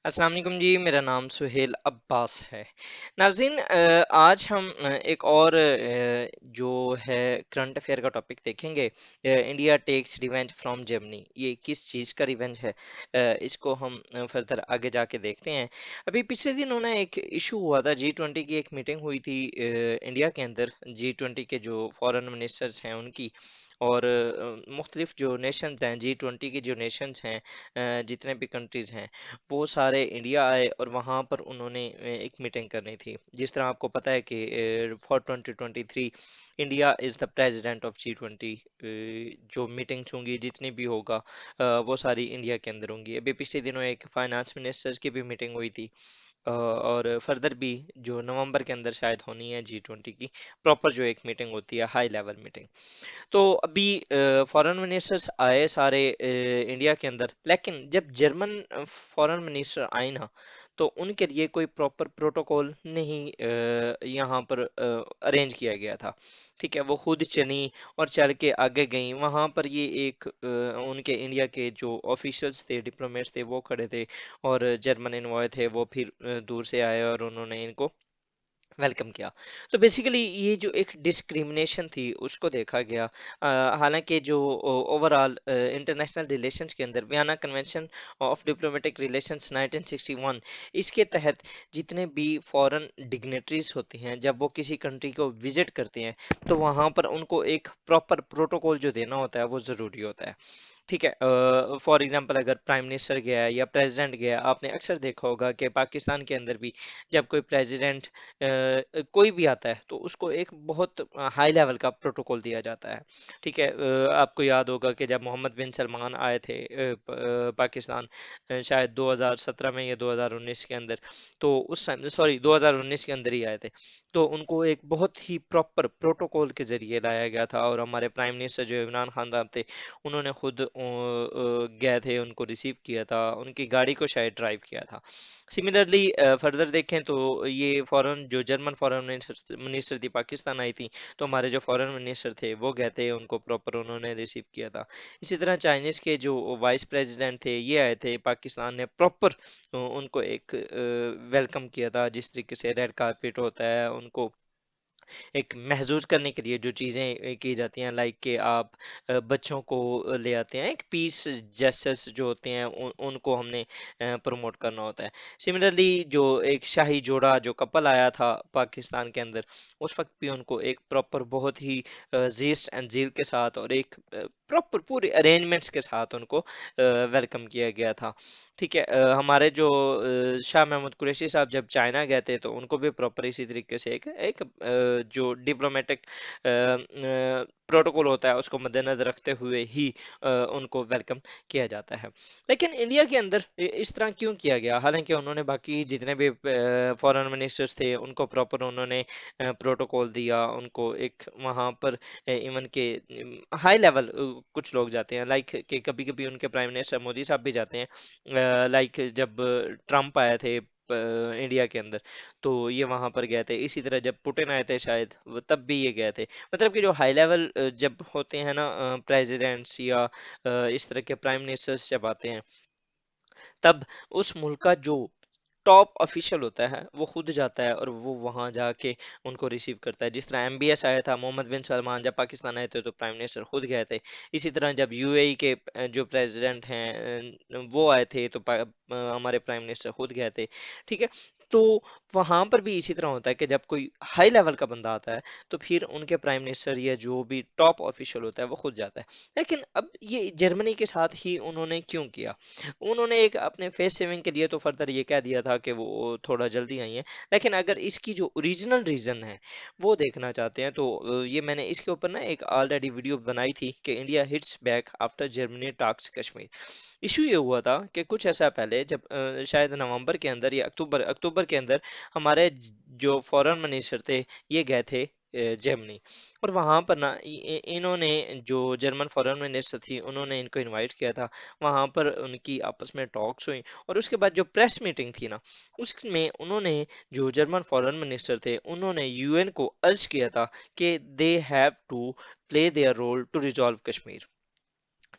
अस्सलाम वालेकुम जी। मेरा नाम सुहेल अब्बास है। नाज़रीन, आज हम एक और जो है करंट अफेयर का टॉपिक देखेंगे। India takes revenge from Germany. ये किस चीज़ का रिवेंज है? इसको हम फर्दर आगे जाके देखते हैं। अभी पिछले दिनों ना एक इशू हुआ था, G20 की एक मीटिंग हुई थी इंडिया के अंदर। G20 के जो फॉरेन मिनिस्टर्स हैं उनकी, और मुख्तलिफ जो नेशंस हैं, G20 की जो नेशंस हैं, जितने भी कंट्रीज़ हैं, वो सारे इंडिया आए और वहाँ पर उन्होंने एक मीटिंग करनी थी। जिस तरह आपको पता है कि for 2023 India is the president of G20। जो मीटिंग्स होंगी, जितनी भी होगा, वो सारी इंडिया के अंदर होंगी। अभी पिछले दिनों एक फाइनेंस मिनिस्टर्स की भी मीटिंग हुई थी, और फर्दर भी जो नवंबर के अंदर शायद होनी है G20 की प्रॉपर जो एक मीटिंग होती है, हाई लेवल मीटिंग। तो अभी फॉरेन मिनिस्टर्स आए सारे इंडिया के अंदर, लेकिन जब जर्मन फॉरेन मिनिस्टर आए ना, तो उनके लिए कोई प्रॉपर प्रोटोकॉल नहीं यहाँ पर अरेंज किया गया था। ठीक है, वो खुद चली और चल के आगे गई। वहाँ पर ये एक उनके इंडिया के जो ऑफिशियल्स थे, डिप्लोमेट्स थे, वो खड़े थे, और जर्मन इन्वॉय थे, वो फिर दूर से आए और उन्होंने इनको वेलकम किया। तो बेसिकली ये जो एक डिस्क्रिमिनेशन थी उसको देखा गया। हालांकि जो ओवरऑल इंटरनेशनल रिलेशंस के अंदर Vienna convention of diplomatic relations 1961, इसके तहत जितने भी फॉरेन डिग्नेटरीज होते हैं, जब वो किसी कंट्री को विजिट करते हैं, तो वहाँ पर उनको एक प्रॉपर प्रोटोकॉल जो देना होता है वो ज़रूरी होता है। ठीक है, फॉर एग्जांपल अगर प्राइम मिनिस्टर गया है या प्रेसिडेंट गया है, आपने अक्सर देखा होगा कि पाकिस्तान के अंदर भी जब कोई प्रेसिडेंट कोई भी आता है, तो उसको एक बहुत हाई लेवल का प्रोटोकॉल दिया जाता है। ठीक है, आपको याद होगा कि जब मोहम्मद बिन सलमान आए थे पाकिस्तान, शायद 2017 में या 2019 के अंदर, तो उस टाइम, सॉरी, 2019 के अंदर ही आए थे। तो उनको एक बहुत ही प्रॉपर प्रोटोकॉल के जरिए लाया गया था, और हमारे प्राइम मिनिस्टर जो इमरान खान साहब थे, उन्होंने खुद गए थे, उनको रिसीव किया था, उनकी गाड़ी को शायद ड्राइव किया था। सिमिलरली फर्दर देखें तो ये फॉरेन जो जर्मन फॉरेन मिनिस्टर थी, पाकिस्तान आई थी, तो हमारे जो फॉरेन मिनिस्टर थे वो गए थे, उनको प्रॉपर उन्होंने रिसीव किया था। इसी तरह चाइनीज के जो वाइस प्रेसिडेंट थे, ये आए थे, पाकिस्तान ने प्रॉपर उनको एक वेलकम किया था। जिस तरीके से रेड कारपेट होता है, उनको एक महसूस करने के लिए जो चीज़ें की जाती हैं, लाइक कि आप बच्चों को ले आते हैं, एक पीस जेस्चर्स जो होते हैं, उनको हमने प्रमोट करना होता है। सिमिलरली जो एक शाही जोड़ा जो कपल आया था पाकिस्तान के अंदर, उस वक्त भी उनको एक प्रॉपर बहुत ही जीस्ट एंड जील के साथ और एक प्रॉपर पूरे अरेंजमेंट्स के साथ उनको वेलकम किया गया था। ठीक है, हमारे जो शाह महमूद कुरैशी साहब जब चाइना गए थे, तो उनको भी प्रॉपर इसी तरीके से एक एक जो डिप्लोमेटिक प्रोटोकॉल होता है उसको मद्देनजर रखते हुए ही उनको वेलकम किया जाता है। लेकिन इंडिया के अंदर इस तरह क्यों किया गया? हालांकि उन्होंने बाकी जितने भी फॉरेन मिनिस्टर्स थे उनको प्रॉपर उन्होंने प्रोटोकॉल दिया, उनको एक वहाँ पर इवन के हाई लेवल कुछ लोग जाते हैं, लाइक कि कभी कभी उनके प्राइम मिनिस्टर मोदी साहब भी जाते हैं, लाइक जब ट्रम्प आए थे इंडिया के अंदर, तो ये वहां पर गए थे। इसी तरह जब पुतिन आए थे शायद, तब भी ये गए थे। मतलब कि जो हाई लेवल जब होते हैं ना प्रेसिडेंट्स या इस तरह के प्राइम मिनिस्टर्स जब आते हैं, तब उस मुल्क का जो टॉप ऑफिशियल होता है वो खुद जाता है और वो वहां जाके उनको रिसीव करता है। जिस तरह एमबीएस आया था, मोहम्मद बिन सलमान जब पाकिस्तान आए थे, तो प्राइम मिनिस्टर खुद गए थे। इसी तरह जब यूएई के जो प्रेसिडेंट हैं वो आए थे, तो हमारे प्राइम मिनिस्टर खुद गए थे। ठीक है, तो वहां पर भी इसी तरह होता है कि जब कोई हाई लेवल का बंदा आता है, तो फिर उनके प्राइम मिनिस्टर या जो भी टॉप ऑफिशियल होता है वो खुद जाता है। लेकिन अब ये जर्मनी के साथ ही उन्होंने क्यों किया? उन्होंने एक अपने फेस सेविंग के लिए तो फर्दर ये कह दिया था कि वो थोड़ा जल्दी आई हैं। लेकिन अगर इसकी जो ओरिजिनल रीजन है वो देखना चाहते हैं, तो ये मैंने इसके ऊपर ना एक ऑलरेडी वीडियो बनाई थी कि India hits back after Germany talks Kashmir. Issue ये हुआ था कि कुछ ऐसा पहले जब शायद नवंबर के अंदर या अक्टूबर अक्टूबर के अंदर हमारे जो फॉरेन मिनिस्टर थे, ये गए थे जर्मनी। और वहां पर ना इन्होंने जो जर्मन फॉरेन मिनिस्टर थी, उन्होंने इनको इनवाइट किया था। वहां पर उनकी आपस में टॉक्स हुई, और उसके बाद जो प्रेस मीटिंग थी ना, उसमें उन्होंने, जो जर्मन फॉरेन मिनिस्टर थे, उन्होंने यूएन को अर्ज किया था कि they have to play their role to resolve Kashmir.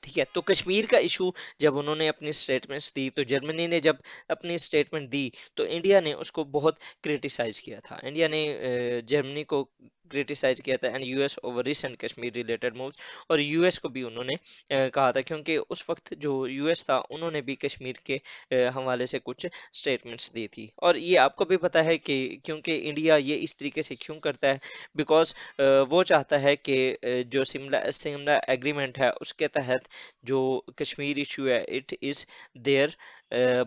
ठीक है। तो कश्मीर का इशू जब उन्होंने अपनी स्टेटमेंट्स दी, तो जर्मनी ने जब अपनी स्टेटमेंट दी, तो इंडिया ने उसको बहुत क्रिटिसाइज किया था। इंडिया ने जर्मनी को क्रिटिसाइज किया था and US over recent Kashmir related moves. और यूएस को भी उन्होंने कहा था, क्योंकि उस वक्त जो यूएस था उन्होंने भी कश्मीर के हवाले से कुछ स्टेटमेंट्स दी थी। और ये आपको भी पता है कि क्योंकि इंडिया ये इस तरीके से क्यों करता है, बिकॉज वो चाहता है कि जो शिमला शिमला एग्रीमेंट है उसके तहत जो कश्मीर इशू है, it is their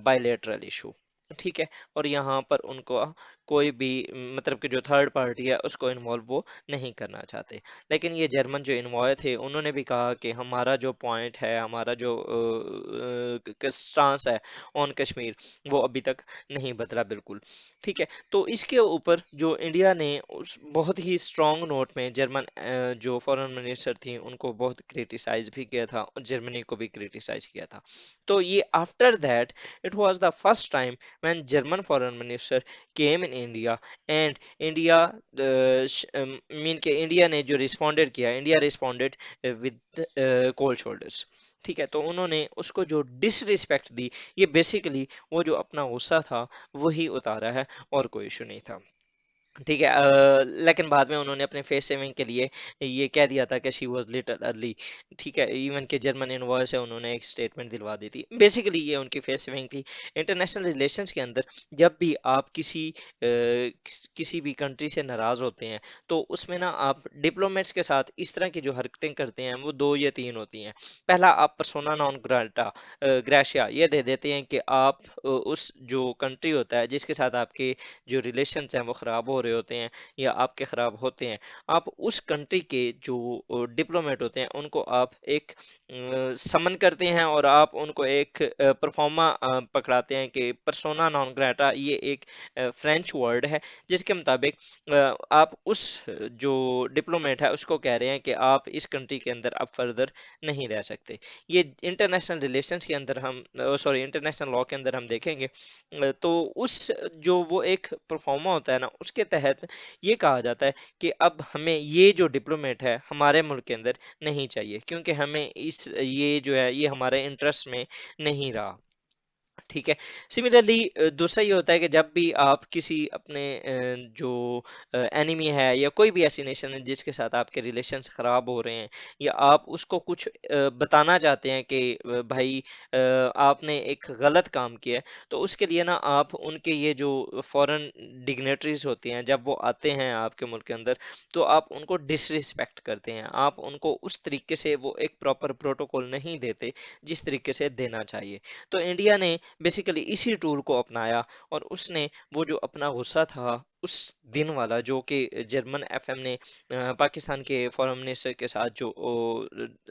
bilateral issue. ठीक है। और यहाँ पर उनको कोई भी मतलब कि जो थर्ड पार्टी है उसको इन्वॉल्व वो नहीं करना चाहते। लेकिन ये जर्मन जो इन्वॉल्व थे उन्होंने भी कहा कि हमारा जो पॉइंट है, हमारा जो स्टांस है ऑन कश्मीर, वो अभी तक नहीं बदला बिल्कुल। ठीक है। तो इसके ऊपर जो इंडिया ने उस बहुत ही स्ट्रॉन्ग नोट में जर्मन जो फॉरेन मिनिस्टर थी उनको बहुत क्रिटिसाइज भी किया था और जर्मनी को भी क्रिटिसाइज किया था। तो ये after that it was the first time when German foreign minister came in India and India mean के इंडिया ने जो रिस्पॉन्डेड किया, India responded with cold shoulders. ठीक है। तो उन्होंने उसको जो डिसरिस्पेक्ट दी, ये बेसिकली वो जो अपना गुस्सा था वही उतारा है, और कोई इशू नहीं था। ठीक है। लेकिन बाद में उन्होंने अपने फेस सेविंग के लिए ये कह दिया था कि शी वाज लिटिल अर्ली। ठीक है। इवन के जर्मन इनवॉइस है, उन्होंने एक स्टेटमेंट दिलवा दी थी। बेसिकली ये उनकी फेस सेविंग थी। इंटरनेशनल रिलेशंस के अंदर जब भी आप किसी भी कंट्री से नाराज होते हैं, तो उसमें ना आप डिप्लोमेट्स के साथ इस तरह की जो हरकतें करते हैं वो दो या तीन होती हैं। पहला, आप पर्सोना नॉन ग्राटा ग्रेशिया ये दे देते हैं कि आप उस जो कंट्री होता है जिसके साथ आपके जो रिलेशंस हैं वो ख़राब हो रहे होते हैं या आपके ख़राब होते हैं, आप उस कंट्री के जो डिप्लोमेट होते हैं उनको आप एक समन करते हैं और आप उनको एक परफॉर्मा पकड़ाते हैं कि पर्सोना नॉन ग्रेटा, ये एक फ्रेंच वर्ड है जिसके मुताबिक आप उस जो डिप्लोमेट है उसको कह रहे हैं कि आप इस कंट्री के अंदर अब फर्दर नहीं रह सकते। ये इंटरनेशनल रिलेशंस के अंदर हम, सॉरी, इंटरनेशनल लॉ के अंदर हम देखेंगे। तो उस जो वो एक परफॉर्मा होता है ना, उसके तहत ये कहा जाता है कि अब हमें ये जो डिप्लोमेट है हमारे मुल्क के अंदर नहीं चाहिए, क्योंकि हमें इस ये जो है ये हमारे इंटरेस्ट में नहीं रहा। ठीक है। सिमिलरली दूसरा ये होता है कि जब भी आप किसी अपने जो एनिमी है या कोई भी ऐसी नेशन है जिसके साथ आपके रिलेशंस खराब हो रहे हैं, या आप उसको कुछ बताना चाहते हैं कि भाई आपने एक गलत काम किया है, तो उसके लिए ना आप उनके ये जो फॉरेन डिग्नेटरीज होती हैं जब वो आते हैं आपके मुल्क के अंदर, तो आप उनको डिसरिस्पेक्ट करते हैं, आप उनको उस तरीके से वो एक प्रॉपर प्रोटोकॉल नहीं देते जिस तरीके से देना चाहिए। तो इंडिया ने बेसिकली इसी टूल को अपनाया, और उसने वो जो अपना गुस्सा था उस दिन वाला, जो कि जर्मन एफएम ने पाकिस्तान के फॉरेन मिनिस्टर के साथ जो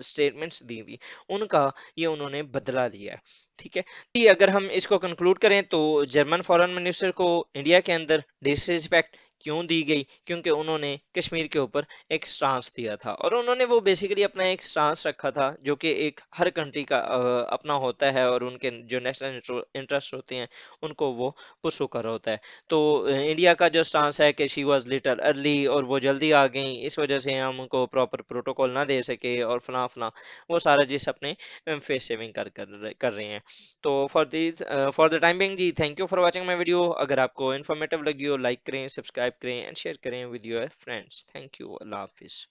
स्टेटमेंट्स दी थी, उनका ये उन्होंने बदला लिया है। ठीक है। ये अगर हम इसको कंक्लूड करें तो जर्मन फॉरेन मिनिस्टर को इंडिया के अंदर डिसरिस्पेक्ट क्यों दी गई, क्योंकि उन्होंने कश्मीर के ऊपर एक स्टांस दिया था, और उन्होंने वो बेसिकली अपना एक स्टांस रखा था जो कि एक हर कंट्री का अपना होता है, और उनके जो नेशनल इंटरेस्ट होते हैं उनको वो पुरसू कर होता है। तो इंडिया का जो स्टांस है कि शी वाज लिटिल अर्ली और वो जल्दी आ गई, इस वजह से हम उनको प्रॉपर प्रोटोकॉल ना दे सके और फला फला, वो सारा जिस अपने फेस सेविंग कर रहे हैं। तो for the time being ji, thank you for watching my video. अगर आपको इन्फॉर्मेटिव लगी हो, लाइक करें, सब्सक्राइब करें एंड शेयर करें with your friends. Thank you. अल्लाह हाफिज़।